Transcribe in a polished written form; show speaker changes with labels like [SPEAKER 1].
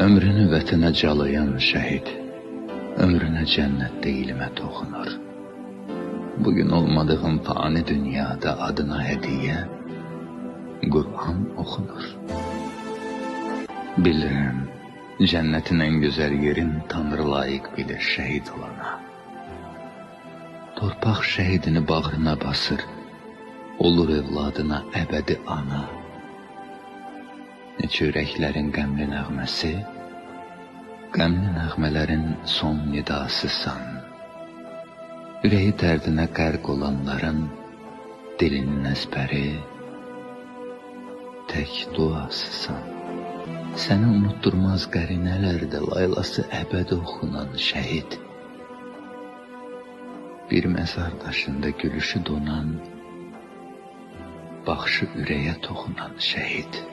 [SPEAKER 1] Ömrünü vətənə calayan şəhid, ömrünə cənnətdə ilmə toxunur. Bugün olmadığım fani dünyada adına hədiyyə, Qur'an oxunur. Bilirəm, cənnətin ən gözəl yerin Tanrı layiq bilir şəhid olana. Torpaq şəhidini bağrına basır, olur evladına əbədi ana. Neçə ürəklərin qəmli nəğməsi, qəmli nəğmələrin son nidasısan. Ürəyi dərdinə qərq olanların dilinin əzbəri, tək duasısan. Səni unutturmaz qərinələrdə laylası əbədi oxunan şəhid. Bir məzar daşında gülüşü donan, baxışı ürəyə toxunan şəhid.